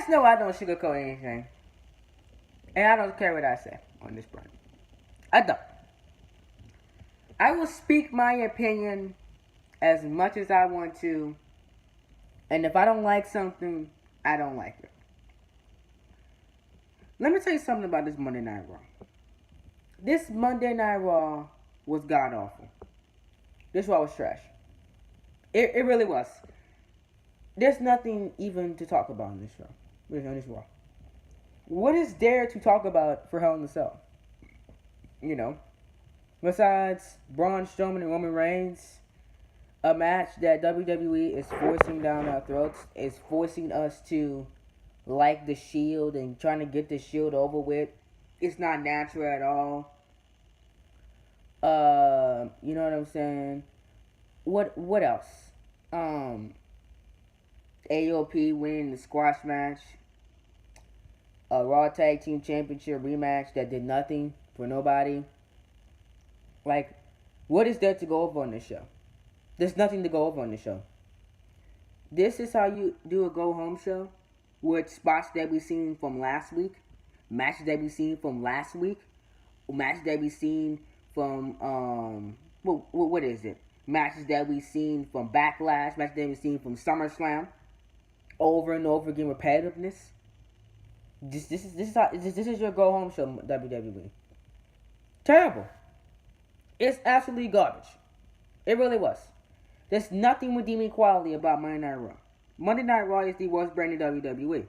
guys know I don't sugarcoat anything. And I don't care what I say on this brand. I don't. I will speak my opinion as much as I want to. And if I don't like something, I don't like it. Let me tell you something about this Monday Night Raw. This Monday Night Raw was god awful. This Raw was trash. It really was. There's nothing even to talk about on this show. On this Raw. What is there to talk about for Hell in a Cell? You know, besides Braun Strowman and Roman Reigns, a match that WWE is forcing down our throats, is forcing us to like the Shield and trying to get the Shield over with. It's not natural at all. You know what I'm saying? What else? AOP winning the squash match. A Raw Tag Team Championship rematch that did nothing for nobody. Like, what is there to go over on this show? There's nothing to go over on this show. This is how you do a go-home show with spots that we seen from last week, matches that we seen from last week, matches that we seen from, what is it? Matches that we seen from Backlash, matches that we seen from SummerSlam, over and over again, repetitiveness. This is your go home show, WWE. Terrible. It's absolutely garbage. It really was. There's nothing redeeming quality about Monday Night Raw. Monday Night Raw is the worst brand in WWE.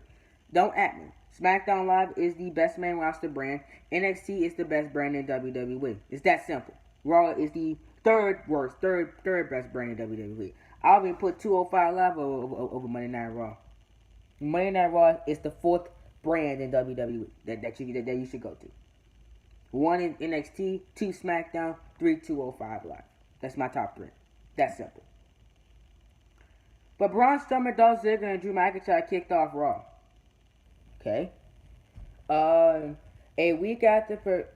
Don't at me. SmackDown Live is the best main roster brand. NXT is the best brand in WWE. It's that simple. Raw is the third best brand in WWE. I'll even put 205 Live over Monday Night Raw. Monday Night Raw is the fourth brand in WWE that you should go to. 1 in NXT, 2 SmackDown, 3 205 Live. That's my top 3. That's simple. But Braun Strowman, Dolph Ziggler, and Drew McIntyre kicked off Raw. Okay. A week after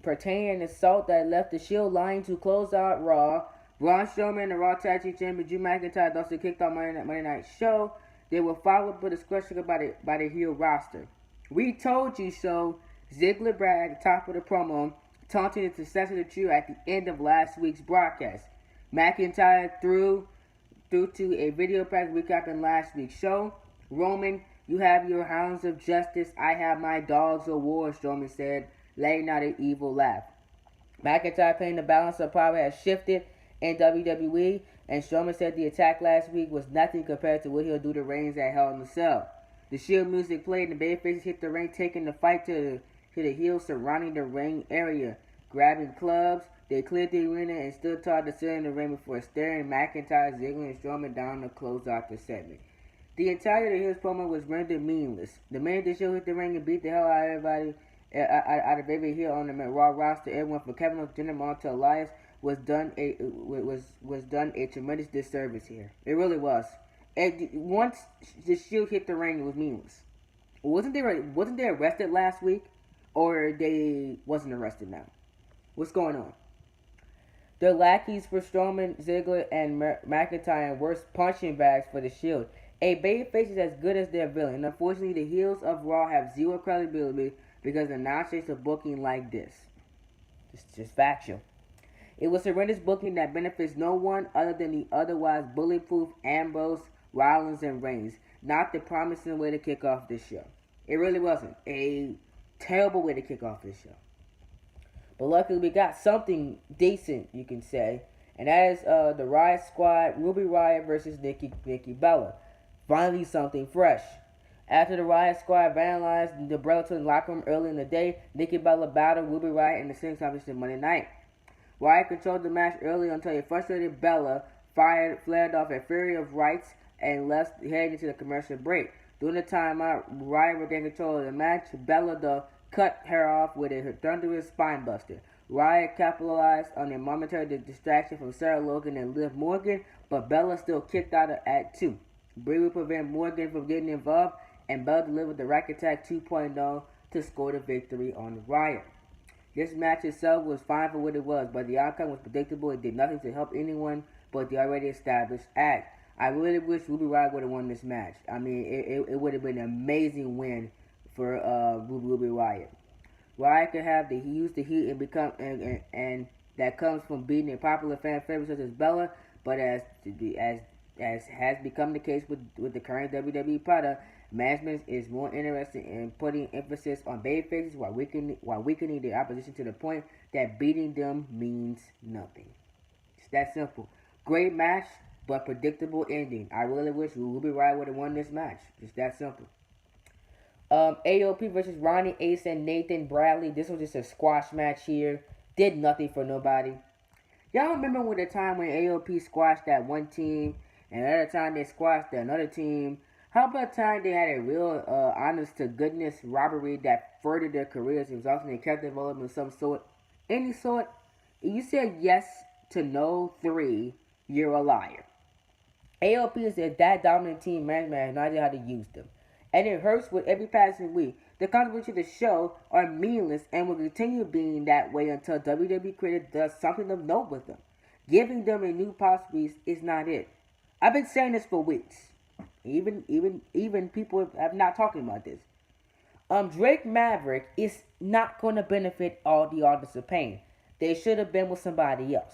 pertaining assault that left the Shield lying to close out Raw, Braun Strowman and the Raw Tag Team Champion Drew McIntyre also kicked off Monday Night Show. They were followed by discussion by the heel roster. We told you so. Ziggler bragged at the top of the promo, taunting the success of the trio at the end of last week's broadcast. McIntyre threw to a video package recapping last week's show. Roman, you have your hounds of justice. I have my dogs of war, Strowman said, letting out an evil laugh. McIntyre claimed the balance of power has shifted in WWE, and Strowman said the attack last week was nothing compared to what he'll do to Reigns at Hell in a Cell. The Shield music played and the babyfaces hit the ring, taking the fight to the heels surrounding the ring area. Grabbing clubs, they cleared the arena and stood tall to sit in the ring before staring McIntyre, Ziggler, and Strowman down to close out the segment. The entirety of his promo was rendered meaningless. The minute the Shield hit the ring and beat the hell out of everybody, out of every heel on the Raw roster, everyone from Kevin Owens, Jinder Mahal to Elias, was done a tremendous disservice here. It really was. Once the Shield hit the ring, it was meaningless. Wasn't they arrested last week, or they wasn't arrested now? What's going on? The lackeys for Strowman, Ziggler, and McIntyre and worse punching bags for the Shield. A babyface is as good as their villain, and unfortunately the heels of Raw have zero credibility because the nonsense of booking like this. It's just factual. It was horrendous booking that benefits no one other than the otherwise bulletproof Ambrose, Rollins, and Reigns. Not the promising way to kick off this show. It really wasn't. A terrible way to kick off this show. But luckily we got something decent, you can say. And that is the Riot Squad, Ruby Riott versus Nikki Bella. Finally something fresh. After the Riot Squad vandalized the Breton locker room early in the day, Nikki Bella battled Ruby Riott in the same competition Monday night. Riott controlled the match early until a frustrated Bella flared off a fury of rights and left heading into the commercial break. During the timeout, Riott regained control of the match. Bella cut her off with a thunderous spinebuster. Riott capitalized on a momentary distraction from Sarah Logan and Liv Morgan, but Bella still kicked out at 2. Brie would prevent Morgan from getting involved, and Bella delivered the Rack Attack 2.0 to score the victory on Riott. This match itself was fine for what it was, but the outcome was predictable. It did nothing to help anyone but the already established act. I really wish Ruby Riott would have won this match. I mean, it would have been an amazing win for Ruby Riott. Riott could have he used the heat and become and that comes from beating a popular fan favorite such as Bella, but as has become the case with the current WWE product, management is more interested in putting emphasis on babyfaces while weakening the opposition to the point that beating them means nothing. It's that simple. Great match, but predictable ending. I really wish Ruby Riott would have won this match. Just that simple. AOP versus Ronnie Ace and Nathan Bradley. This was just a squash match here. Did nothing for nobody. Y'all remember when the time when AOP squashed that one team, and another time they squashed another team? How about the time they had a real honest to goodness robbery that furthered their careers, resulting in character development of some sort? Any sort? If you said yes to no 3, you're a liar. AOP is that dominant team management has no idea how to use them. And it hurts with every passing week. The contributions to the show are meaningless and will continue being that way until WWE creator does something of note with them. Giving them a new possibilities is not it. I've been saying this for weeks. Even people have not talking about this. Drake Maverick is not going to benefit all the Authors of Pain. They should have been with somebody else.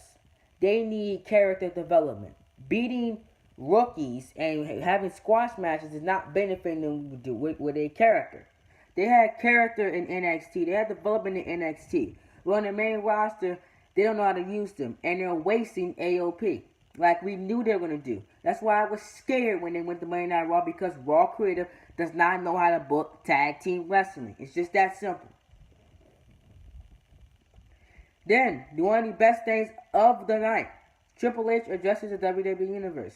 They need character development. Beating rookies and having squash matches is not benefiting them with a character. They had character in NXT. They had development in NXT. But on the main roster, they don't know how to use them. And they're wasting AOP. Like we knew they were going to do. That's why I was scared when they went to Monday Night Raw, because Raw Creative does not know how to book tag team wrestling. It's just that simple. Then, one of the best things of the night. Triple H addresses the WWE Universe.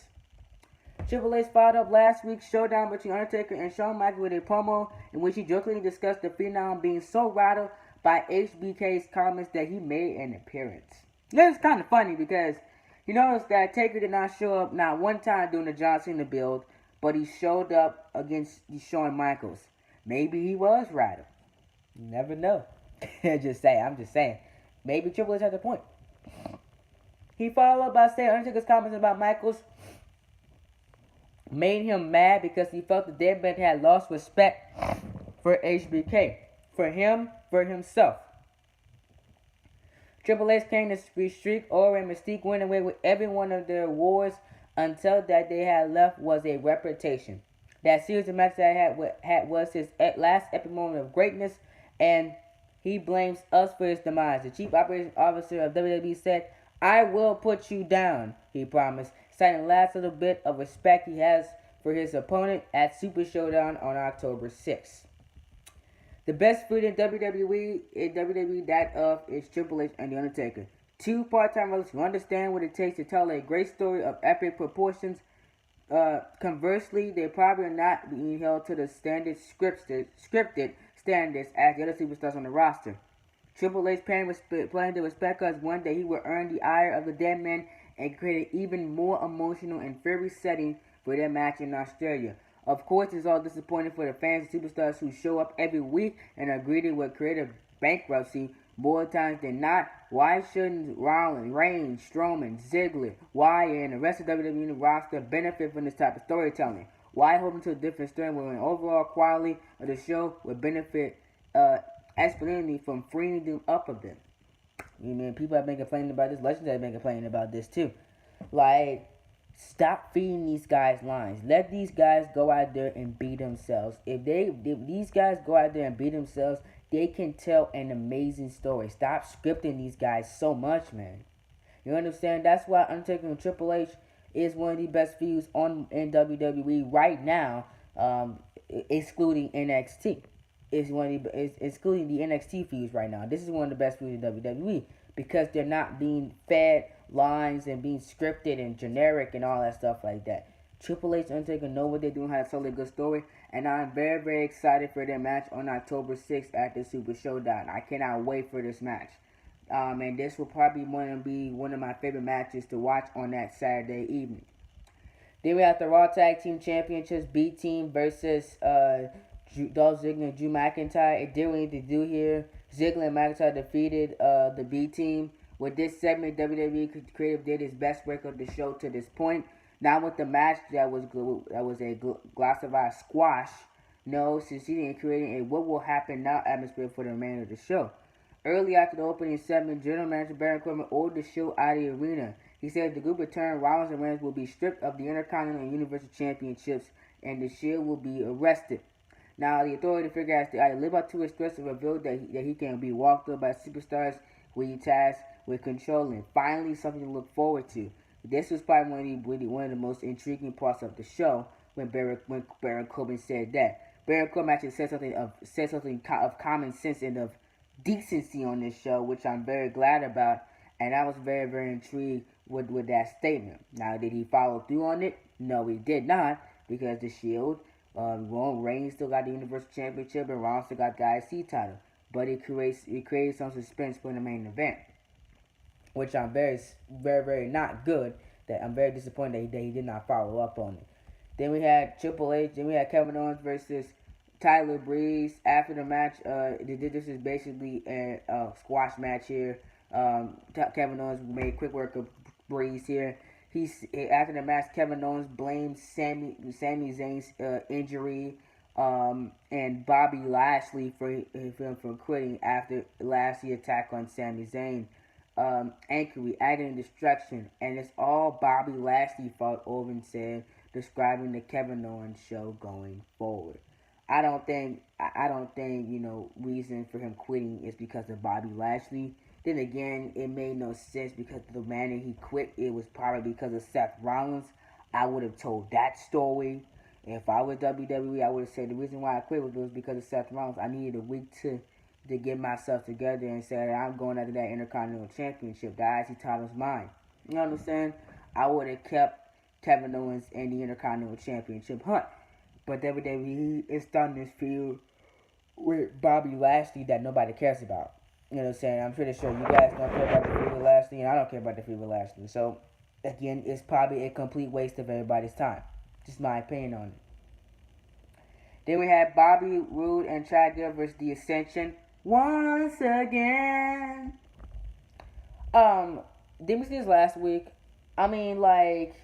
Triple H followed up last week's showdown between Undertaker and Shawn Michaels with a promo in which he jokingly discussed the Phenom being so rattled by HBK's comments that he made an appearance. This is kind of funny because you notice that Taker did not show up not one time during the John Cena build, but he showed up against Shawn Michaels. Maybe he was rattled. You never know. I'm just saying. Maybe Triple H has a point. He followed up by saying Undertaker's comments about Michaels made him mad because he felt the dead man had lost respect for HBK, for him, for himself. Triple H came to restrict Orr and Mystique went away with every one of their awards until that they had left was a reputation. That series of matches that had was his last epic moment of greatness, and he blames us for his demise. The chief operating officer of WWE said, "I will put you down," he promised, citing the last little bit of respect he has for his opponent at Super Showdown on October 6th. The best feud in WWE, that of is Triple H and The Undertaker. Two part-time wrestlers who understand what it takes to tell a great story of epic proportions. Conversely, they probably are not being held to the standard scripted standards as the other superstars on the roster. Triple H playing the respect because one day he would earn the ire of the dead man and create an even more emotional and fiery setting for their match in Australia. Of course, it's all disappointing for the fans and superstars who show up every week and are greeted with creative bankruptcy more times than not. Why shouldn't Rollins, Reigns, Strowman, Ziggler, Wyatt, and the rest of the WWE roster benefit from this type of storytelling? Why hold them to a different story when the overall quality of the show would benefit exponentially from freeing them up of them? You know, people have been complaining about this. Legends have been complaining about this too. Like, stop feeding these guys lines. Let these guys go out there and be themselves. If these guys go out there and be themselves, they can tell an amazing story. Stop scripting these guys so much, man. You understand? That's why Undertaker and Triple H is one of the best feuds in WWE right now, excluding NXT. Excluding the NXT feuds right now. This is one of the best feuds in WWE because they're not being fed lines and being scripted and generic and all that stuff like that. Triple H and Undertaker know what they're doing, how to tell a good story, and I'm very, very excited for their match on October 6th at the Super Showdown. I cannot wait for this match. And this will probably be one of my favorite matches to watch on that Saturday evening. Then we have the Raw Tag Team Championships, B Team versus Dolph Ziggler and Drew McIntyre. It did what it needed to do here. Ziggler and McIntyre defeated the B Team. With this segment, WWE Creative did its best work of the show to this point. Not with the match that was a glassified squash. No, succeeding in creating a what will happen now atmosphere for the remainder of the show. Early after the opening segment, General Manager Baron Corbin ordered the show out of the arena. He said if the group return, Rollins and Reigns will be stripped of the Intercontinental and Universal Championships, and the Shield will be arrested. Now, the authority figure has to either live up to his threats or reveal that he can be walked up by superstars who he tasked with controlling. Finally, something to look forward to. This was probably one of the most intriguing parts of the show when Baron Corbin said that. Baron Corbin actually said something of common sense and of decency on this show, which I'm very glad about, and I was very, very intrigued with that statement. Now, did he follow through on it? No, he did not, because the Shield, Roman Reigns still got the Universal Championship, and Rollins still got the IC title, but it created some suspense for the main event, which I'm very, very, very not good. That I'm very disappointed that he did not follow up on it. Then we had Triple H. Then we had Kevin Owens versus Tyler Breeze. After the match, this is basically a squash match here. Kevin Owens made quick work of Breeze here. After the match, Kevin Owens blamed Sami Zayn's injury and Bobby Lashley for quitting after Lashley attack on Sami Zayn. Anchory, agony, destruction, and it's all Bobby Lashley fault, Orban said, describing the Kevin Owens show going forward. I don't think reason for him quitting is because of Bobby Lashley. Then again, it made no sense because the manner he quit, it was probably because of Seth Rollins. I would have told that story. If I was WWE, I would have said the reason why I quit was because of Seth Rollins. I needed a week to get myself together and say that I'm going after that Intercontinental Championship. The IC title's mine. You know what I'm saying? I would have kept Kevin Owens in the Intercontinental Championship hunt. But WWE is starting this feud with Bobby Lashley that nobody cares about. You know what I'm saying? I'm pretty sure you guys don't care about the feud with Lashley, and I don't care about the feud with Lashley. So, again, it's probably a complete waste of everybody's time. Just my opinion on it. Then we had Bobby Roode and Chad Gable versus The Ascension. Once again. Didn't we see this last week? I mean, like,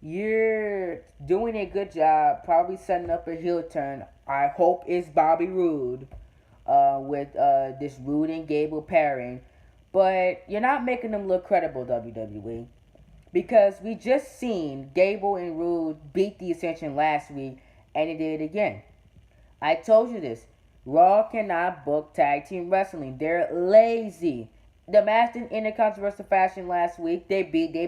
you're doing a good job, probably setting up a heel turn. I hope it's Bobby Roode with this Roode and Gable pairing. But you're not making them look credible, WWE. Because we just seen Gable and Roode beat The Ascension last week, and they did it again. I told you this. Raw cannot book tag team wrestling. They're lazy. The match in a controversial fashion last week, they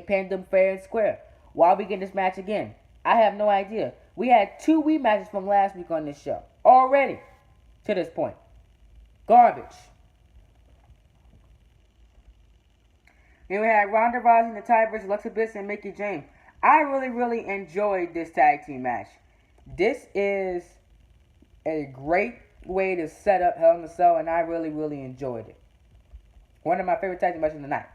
pinned them fair and square. Why are we getting this match again? I have no idea. We had 2 rematches from last week on this show already to this point. Garbage. Then we had Ronda Rousey, Natalya versus Alexa Bliss and Mickie James. I really, really enjoyed this tag team match. This is a great way to set up Hell in a Cell, and I really, really enjoyed it. One of my favorite tag team matches of the night.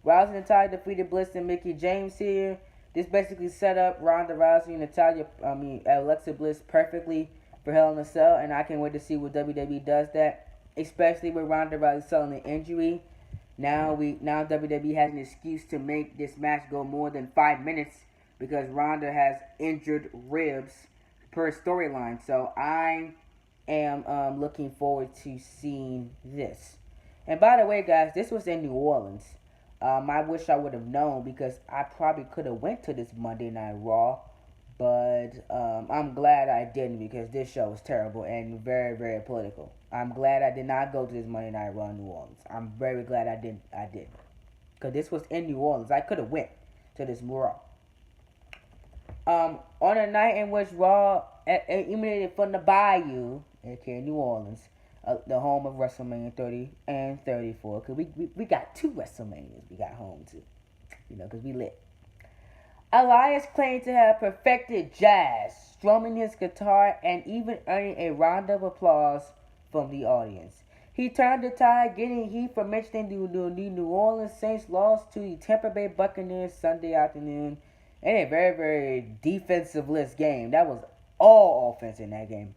Rousey and Natalya defeated Bliss and Mickie James here. This basically set up Ronda Rousey and Alexa Bliss perfectly for Hell in a Cell, and I can't wait to see what WWE does that, especially with Ronda Rousey selling an injury. Now WWE has an excuse to make this match go more than 5 minutes because Ronda has injured ribs per storyline. So I am looking forward to seeing this. And by the way, guys, this was in New Orleans. I wish I would have known because I probably could have went to this Monday Night Raw, but I'm glad I didn't because this show was terrible and very, very political. I'm glad I did not go to this Monday Night Raw in New Orleans. I'm very glad I didn't. Because this was in New Orleans. I could have went to this Raw. On a night in which Raw emanated from the Bayou, aka New Orleans, the home of WrestleMania 30 and 34. Because we got 2 WrestleManias we got home to. Because we lit. Elias claimed to have perfected jazz, strumming his guitar and even earning a round of applause from the audience. He turned the tide, getting heat for mentioning the New Orleans Saints lost to the Tampa Bay Buccaneers Sunday afternoon in a very, very defensive-less game. That was all offense in that game.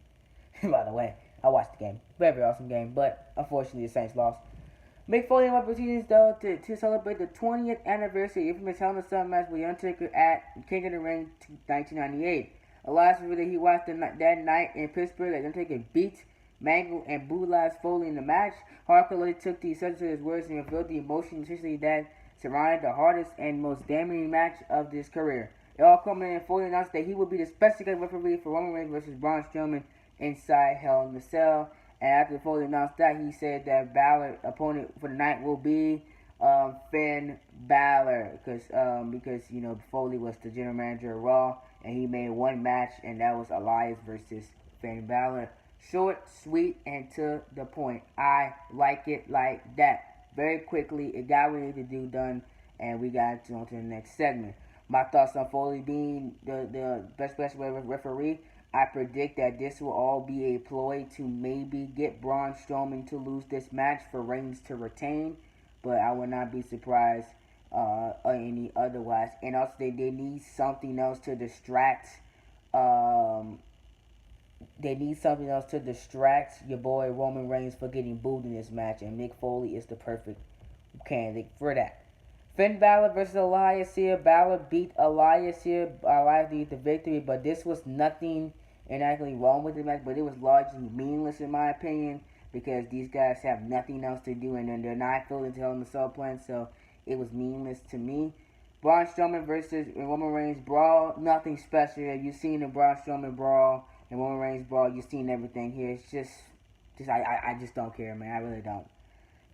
By the way, I watched the game. Very, very awesome game, but unfortunately the Saints lost. Mick Foley and opportunities though to celebrate the 20th anniversary of infamous Hell in a Cell match with The Undertaker at King of the Ring 1998. Elias revealed that he watched that night in Pittsburgh as Undertaker beat, mangled, and brutalized Foley in the match. Hardcore later took the subject of his words and revealed the emotion and history that surrounded the hardest and most damaging match of his career. It all culminated in Foley announced that he would be the special guest referee for Roman Reigns versus Braun Strowman inside Hell in a Cell. And after Foley announced that, he said that Balor opponent for the night will be Finn Balor, because you know Foley was the general manager of Raw, and he made one match, and that was Elias versus Finn Balor. Short, sweet, and to the point. I like it like that. Very quickly, it got what we needed to do done, and we got on to the next segment. My thoughts on Foley being the best referee. I predict that this will all be a ploy to maybe get Braun Strowman to lose this match for Reigns to retain, but I would not be surprised any otherwise. And also, they need something else to distract. They need something else to distract your boy Roman Reigns for getting booed in this match, and Mick Foley is the perfect candidate for that. Finn Balor versus Elias here. Balor beat Elias here. Elias beat the victory, but this was nothing inherently wrong with the match, but it was largely meaningless in my opinion, because these guys have nothing else to do, and then they're not filled into Hell in a Cell plan, so it was meaningless to me. Braun Strowman versus Roman Reigns brawl, nothing special. You've seen the Braun Strowman brawl and Roman Reigns brawl. You've seen everything here. It's just I just don't care, man. I really don't.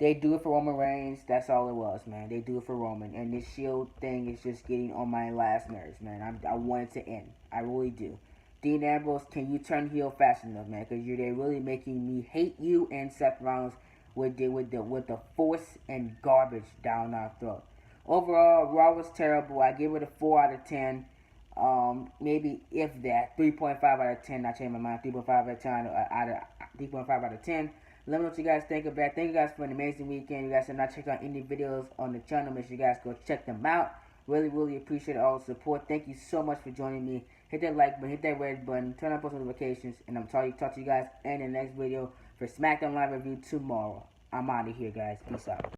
They do it for Roman Reigns. That's all it was, man. They do it for Roman, and this Shield thing is just getting on my last nerves, man. I want it to end. I really do. Dean Ambrose, can you turn heel fast enough, man? Because they're really making me hate you and Seth Rollins with the force and garbage down our throat. Overall, Raw was terrible. I give it a 4 out of 10. Maybe if that 3.5 out of 10. I changed my mind. 3.5 out of 10 3.5 out of 10. Let me know what you guys think about it. Thank you guys for an amazing weekend. You guys have not checked out any videos on the channel. Make sure you guys go check them out. Really appreciate all the support. Thank you so much for joining me. Hit that like button, hit that red button, turn on post notifications, and I'm talk to you guys in the next video for SmackDown Live review tomorrow. I'm out of here, guys. Peace out.